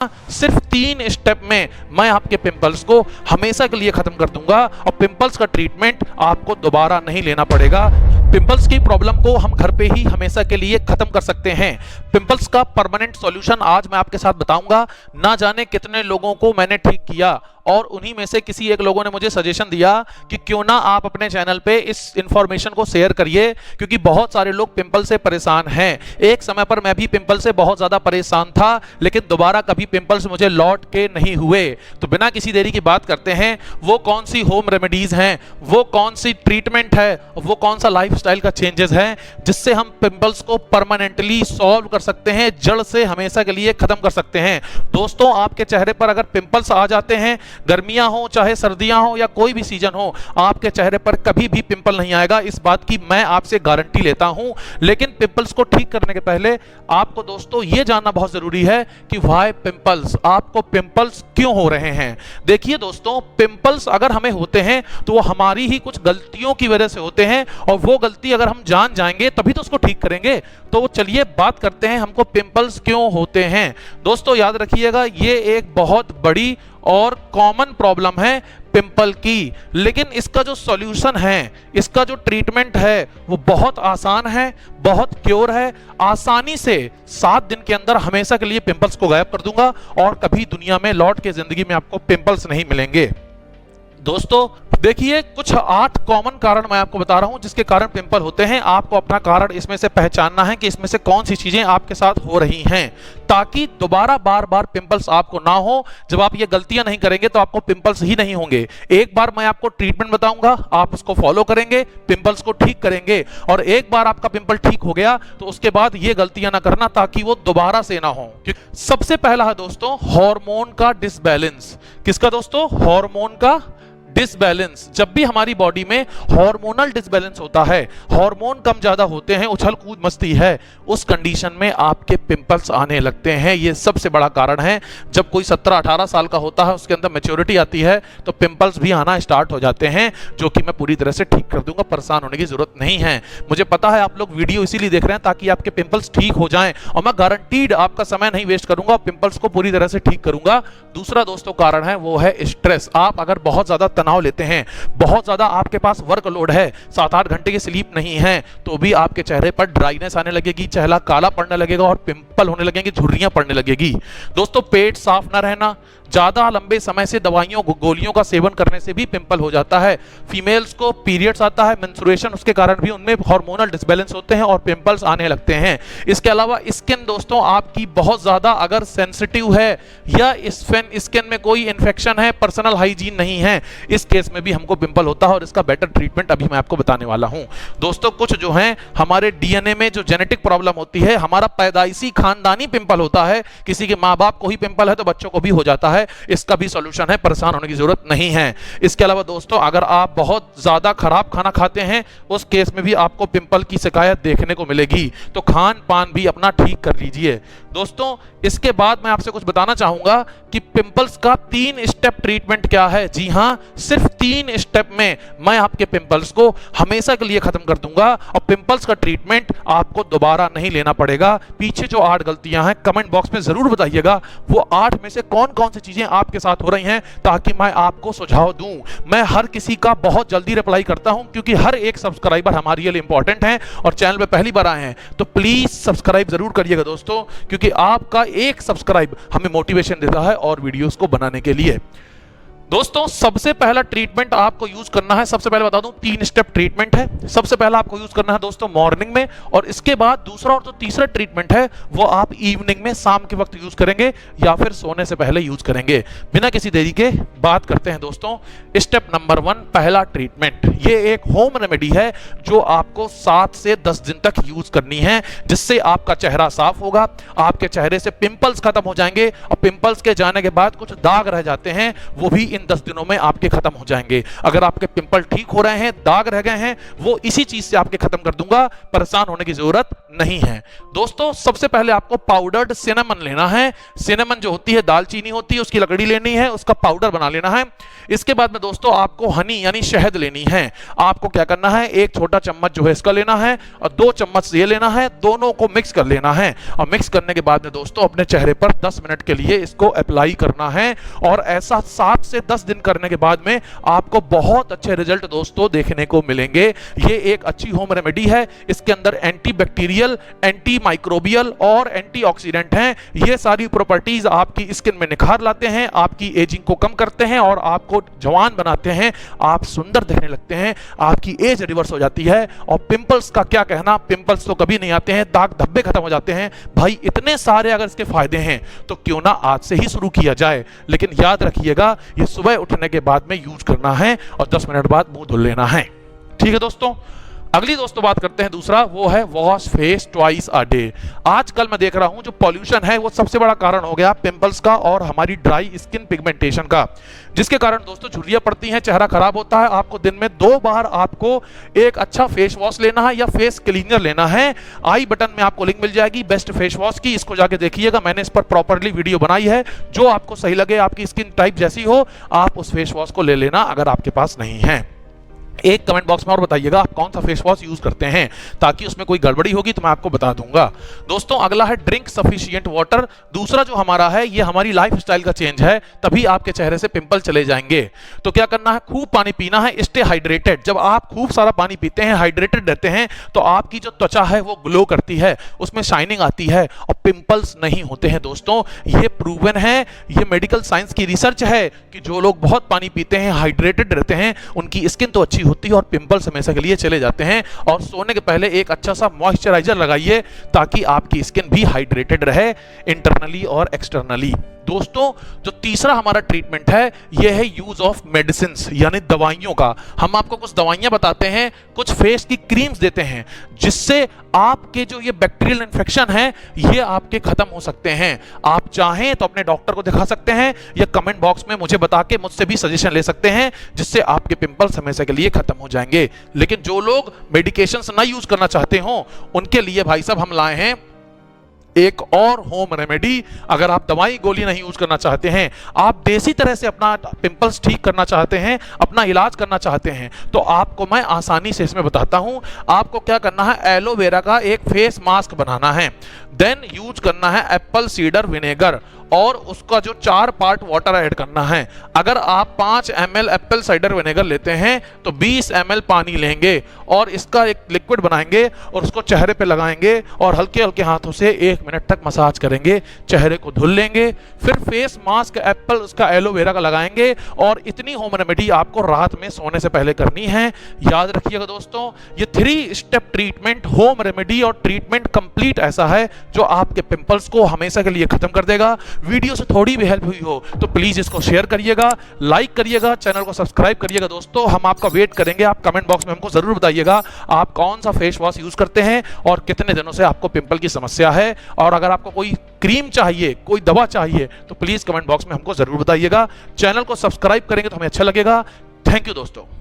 सिर्फ 3 स्टेप में मैं आपके पिंपल्स को हमेशा के लिए खत्म कर दूंगा और पिंपल्स का ट्रीटमेंट आपको दोबारा नहीं लेना पड़ेगा। पिंपल्स की प्रॉब्लम को हम घर पे ही हमेशा के लिए खत्म कर सकते हैं। पिंपल्स का परमानेंट सॉल्यूशन आज मैं आपके साथ बताऊंगा। ना जाने कितने लोगों को मैंने ठीक किया और उन्हीं में से किसी एक लोगों ने मुझे सजेशन दिया कि क्यों ना आप अपने चैनल पे इस इंफॉर्मेशन को शेयर करिए, क्योंकि बहुत सारे लोग पिंपल से परेशान हैं। एक समय पर मैं भी पिंपल से बहुत ज्यादा परेशान था, लेकिन दोबारा कभी पिंपल्स मुझे लौट के नहीं हुए। तो बिना किसी देरी की बात करते हैं, वो कौन सी होम रेमेडीज हैं, वो कौन सी ट्रीटमेंट है, वो कौन सा लाइफस्टाइल का चेंजेस है जिससे हम पिंपल्स को परमानेंटली सॉल्व कर सकते हैं, जड़ से हमेशा के लिए खत्म कर सकते हैं। दोस्तों, आपके चेहरे पर अगर पिंपल्स आ जाते हैं, गर्मियां हो चाहे सर्दियां हो या कोई भी सीजन हो, आपके चेहरे पर कभी भी पिंपल नहीं आएगा, इस बात की मैं आपसे गारंटी लेता हूं। लेकिन पिंपल्स को ठीक करने के पहले आपको दोस्तों यह जानना बहुत जरूरी है कि व्हाई पिंपल्स, आपको पिंपल्स क्यों हो रहे हैं। देखिए दोस्तों, पिंपल्स अगर हमें होते हैं तो वो हमारी ही कुछ गलतियों की वजह से होते हैं, और वो गलती अगर हम जान जाएंगे तभी तो उसको ठीक करेंगे। तो चलिए बात करते हैं हमको पिंपल्स क्यों होते हैं। दोस्तों याद रखिएगा, ये एक बहुत बड़ी और कॉमन प्रॉब्लम है पिंपल की, लेकिन इसका जो सॉल्यूशन है, इसका जो ट्रीटमेंट है, वो बहुत आसान है, बहुत क्योर है। आसानी से 7 दिन के अंदर हमेशा के लिए पिंपल्स को गायब कर दूंगा और कभी दुनिया में लौट के जिंदगी में आपको पिंपल्स नहीं मिलेंगे। दोस्तों देखिए, कुछ 8 कॉमन कारण मैं आपको बता रहा हूं जिसके कारण पिंपल होते हैं। आपको अपना कारण इसमें से पहचानना है कि इसमें से कौन सी चीजें आपके साथ हो रही हैं, ताकि दोबारा बार बार पिंपल्स आपको ना हो। जब आप ये गलतियां नहीं करेंगे तो आपको पिंपल्स ही नहीं होंगे। एक बार मैं आपको ट्रीटमेंट बताऊंगा, आप उसको फॉलो करेंगे, पिंपल्स को ठीक करेंगे, और एक बार आपका पिंपल ठीक हो गया तो उसके बाद ये गलतियां ना करना, ताकि वो दोबारा से ना हो। सबसे पहला है दोस्तों हार्मोन का डिसबैलेंस। किसका दोस्तों? हार्मोन का डिसबैलेंस। जब भी हमारी बॉडी में हार्मोनल डिसबैलेंस होता है, हार्मोन कम ज्यादा होते हैं, उछल कूद मस्ती है, उस कंडीशन में आपके पिंपल्स आने लगते हैं। ये सबसे बड़ा कारण है। जब कोई 17-18 साल का होता है, उसके अंदर मैच्योरिटी आती है, तो पिंपल्स भी आना स्टार्ट हो जाते हैं, जो कि मैं पूरी तरह से ठीक कर दूंगा। परेशान होने की जरूरत नहीं है। मुझे पता है आप लोग वीडियो इसीलिए देख रहे हैं ताकि आपके पिंपल्स ठीक हो जाएं, और मैं गारंटीड आपका समय नहीं वेस्ट करूंगा, पिंपल्स को पूरी तरह से ठीक करूंगा। दूसरा दोस्तों कारण है वो है स्ट्रेस। आप अगर बहुत ज्यादा तनाव लेते हैं, बहुत ज्यादा आपके पास वर्कलोड है, 7-8 घंटे की स्लीप नहीं है, तो भी आपके चेहरे पर ड्राइनेस आने लगेगी, चेहरा काला पड़ने लगेगा और पिंपल होने लगेंगे, झुर्रियां पड़ने लगेगी। दोस्तों पेट साफ ना रहना, ज्यादा लंबे समय से दवाइयों गोलियों का सेवन करने से भी पिंपल हो जाता है। फीमेल्स को पीरियड्स आता है, मेंस्ट्रुएशन, उसके कारण भी उनमें हार्मोनल डिसबैलेंस होते हैं और पिंपल्स आने लगते हैं। इसके अलावा स्किन दोस्तों आपकी बहुत ज्यादा अगर सेंसिटिव है या स्किन में कोई इंफेक्शन है, पर्सनल हाइजीन नहीं है, इस केस में भी हमको पिंपल होता है, और इसका बेटर ट्रीटमेंट अभी मैं आपको बताने वाला हूं। दोस्तों कुछ जो है हमारे डीएनए में जो जेनेटिक प्रॉब्लम होती है, हमारा पैदाइशी खानदानी पिंपल होता है, किसी के माँ बाप को ही पिंपल है तो बच्चों को भी हो जाता है, इसका भी सॉल्यूशन है, परेशान होने की जरूरत नहीं है। इसके अलावा दोस्तों अगर आप बहुत ज्यादा खराब खाना खाते हैं, उस केस में भी आपको पिंपल की शिकायत देखने को मिलेगी, तो खान पान भी अपना ठीक कर लीजिए। दोस्तों इसके बाद मैं आपसे कुछ बताना चाहूंगा कि पिंपल्स का 3 स्टेप ट्रीटमेंट क्या है। जी हां, सिर्फ 3 स्टेप में मैं आपके पिंपल्स को हमेशा के लिए खत्म कर दूंगा, और पिंपल्स का ट्रीटमेंट आपको दोबारा नहीं लेना पड़ेगा। पीछे जो 8 गलतियां हैं कमेंट बॉक्स में जरूर बताइएगा, वो 8 में से कौन कौन सी चीजें आपके साथ हो रही हैं, ताकि मैं आपको सुझाव दूं। मैं हर किसी का बहुत जल्दी रिप्लाई करता हूं, क्योंकि हर एक सब्सक्राइबर हमारे लिए इंपॉर्टेंट है, और चैनल पे पहली बार आए हैं तो प्लीज सब्सक्राइब जरूर करिएगा दोस्तों, क्योंकि आपका एक सब्सक्राइब हमें मोटिवेशन देता है और वीडियोस को बनाने के लिए। दोस्तों सबसे पहला ट्रीटमेंट आपको यूज करना है, सबसे पहले बता दूं 3 स्टेप ट्रीटमेंट है। सबसे पहला आपको यूज करना है दोस्तों मॉर्निंग में, और इसके बाद दूसरा और जो तीसरा ट्रीटमेंट है वो आप इवनिंग में शाम के वक्त यूज करेंगे या फिर सोने से पहले यूज करेंगे। बिना किसी देरी के बात करते हैं दोस्तों स्टेप नंबर 1, पहला ट्रीटमेंट। ये एक होम रेमेडी है जो आपको 7 से 10 दिन तक यूज करनी है, जिससे आपका चेहरा साफ होगा, आपके चेहरे से पिंपल्स खत्म हो जाएंगे, और पिंपल्स के जाने के बाद कुछ दाग रह जाते हैं वो भी इन 10 दिनों में आपके खत्म हो जाएंगे। अगर आपके पिंपल ठीक हो रहे हैं, दाग रह गए हैं, वो इसी चीज से आपके खत्म कर दूंगा, परेशान होने की जरूरत नहीं है। दोस्तों सबसे पहले आपको पाउडर्ड सिनेमन लेना है। सिनेमन जो होती है दालचीनी होती है, उसकी लकड़ी लेनी है, उसका पाउडर बना लेना है। इसके बाद में दोस्तों आपको हनी यानी शहद लेनी है। आपको क्या करना है, एक छोटा चम्मच जो है इसका लेना है और 2 चम्मच ये लेना है, दोनों को मिक्स कर लेना है। और मिक्स करने के बाद में दोस्तों अपने चेहरे पर 10 मिनट के लिए इसको अप्लाई करना है और ऐसा 7 से 10 दिन करने के बाद में आपको बहुत अच्छे रिजल्ट दोस्तों देखने को मिलेंगे। ये एक अच्छी होम रेमेडी है। इसके अंदर एंटीबैक्टीरियल, एंटी माइक्रोबियल और एंटीऑक्सीडेंट हैं। ये सारी प्रॉपर्टीज आपकी स्किन में निखार लाते हैं, आपकी एजिंग को कम करते हैं और आपको जवान बनाते हैं। आप सुंदर दिखने लगते हैं, आपकी एज रिवर्स हो जाती है। और पिंपल्स का क्या कहना, पिंपल्स तो कभी नहीं आते हैं, दाग धब्बे खत्म हो जाते हैं। भाई इतने सारे अगर इसके फायदे हैं तो क्यों ना आज से ही शुरू किया जाए। लेकिन याद रखिएगा ये सुबह उठने के बाद में यूज करना है और 10 मिनट बाद मुंह धुल लेना है। ठीक है दोस्तों। अगली दोस्तों बात करते हैं दूसरा, वो है wash face twice a day. आजकल मैं देख रहा हूं जो पॉल्यूशन है वो सबसे बड़ा कारण हो गया पिंपल्स का और हमारी ड्राई स्किन पिगमेंटेशन का, जिसके कारण दोस्तों झुर्रियां पड़ती हैं, चेहरा खराब होता है। आपको दिन में 2 बार आपको एक अच्छा फेस वॉश लेना है या फेस क्लीनर लेना है। आई बटन में आपको लिंक मिल जाएगी बेस्ट फेस वॉश की, इसको जाके देखिएगा। मैंने इस पर प्रॉपर्ली वीडियो बनाई है। जो आपको सही लगे, आपकी स्किन टाइप जैसी हो, आप उस फेस वॉश को ले लेना अगर आपके पास नहीं है। एक कमेंट बॉक्स में और बताइएगा आप कौन सा फेस वॉश यूज करते हैं, ताकि उसमें कोई गड़बड़ी होगी तो मैं आपको बता दूंगा। दोस्तों अगला है ड्रिंक सफिशिएंट वाटर। दूसरा जो हमारा है ये हमारी लाइफस्टाइल का चेंज है, तभी आपके चेहरे से पिंपल चले जाएंगे। तो क्या करना है, खूब पानी पीना है, स्टे हाइड्रेटेड। जब आप खूब सारा पानी पीते हैं, हाइड्रेटेड रहते हैं, तो आपकी जो त्वचा है वो ग्लो करती है, उसमें शाइनिंग आती है और पिंपल्स नहीं होते हैं। दोस्तों ये प्रूवन है, ये मेडिकल साइंस की रिसर्च है कि जो लोग बहुत पानी पीते हैं, हाइड्रेटेड रहते हैं, उनकी स्किन तो अच्छी होती है और पिंपल्स हमेशा के लिए चले जाते हैं। और सोने के पहले एक अच्छा सा मॉइस्चराइजर लगाइए ताकि आपकी स्किन भी हाइड्रेटेड रहे इंटरनली और एक्सटर्नली। दोस्तों जो तीसरा हमारा ट्रीटमेंट है यह है यूज ऑफ मेडिसिन यानी दवाइयों का। हम आपको कुछ दवाइयां बताते हैं, कुछ फेस की क्रीम्स देते हैं, जिससे आपके जो ये बैक्टीरियल इन्फेक्शन है ये आपके खत्म हो सकते हैं। आप चाहें तो अपने डॉक्टर को दिखा सकते हैं या कमेंट बॉक्स में मुझे बता के मुझसे भी सजेशन ले सकते हैं, जिससे आपके पिंपल्स हमेशा के लिए खत्म हो जाएंगे। लेकिन जो लोग मेडिकेशंस ना यूज करना चाहते हो उनके लिए भाई साहब हम लाए हैं एक और होम रेमेडी। अगर आप दवाई गोली नहीं यूज करना चाहते हैं, आप देसी तरह से अपना पिंपल्स ठीक करना चाहते हैं, अपना इलाज करना चाहते हैं, तो आपको मैं आसानी से इसमें बताता हूं। आपको क्या करना है, एलोवेरा का एक फेस मास्क बनाना है, देन यूज करना है एप्पल सीडर विनेगर और उसका जो 4 पार्ट वाटर ऐड करना है। अगर आप 5 ml एप्पल साइडर विनेगर लेते हैं तो 20 ml पानी लेंगे और इसका एक लिक्विड बनाएंगे और उसको चेहरे पे लगाएंगे और हल्के हल्के हाथों से 1 मिनट तक मसाज करेंगे, चेहरे को धुल लेंगे, फिर फेस मास्क एप्पल उसका एलोवेरा का लगाएंगे। और इतनी होम रेमेडी आपको रात में सोने से पहले करनी है। याद रखिएगा दोस्तों, ये 3 स्टेप ट्रीटमेंट, होम रेमेडी और ट्रीटमेंट कंप्लीट ऐसा है जो आपके पिंपल्स को हमेशा के लिए खत्म कर देगा। वीडियो से थोड़ी भी हेल्प हुई हो तो प्लीज इसको शेयर करिएगा, लाइक करिएगा, चैनल को सब्सक्राइब करिएगा। दोस्तों हम आपका वेट करेंगे। आप कमेंट बॉक्स में हमको जरूर बताइएगा आप कौन सा फेस वॉश यूज करते हैं और कितने दिनों से आपको पिंपल की समस्या है। और अगर आपको कोई क्रीम चाहिए, कोई दवा चाहिए तो प्लीज कमेंट बॉक्स में हमको जरूर बताइएगा। चैनल को सब्सक्राइब करेंगे तो हमें अच्छा लगेगा। थैंक यू दोस्तों।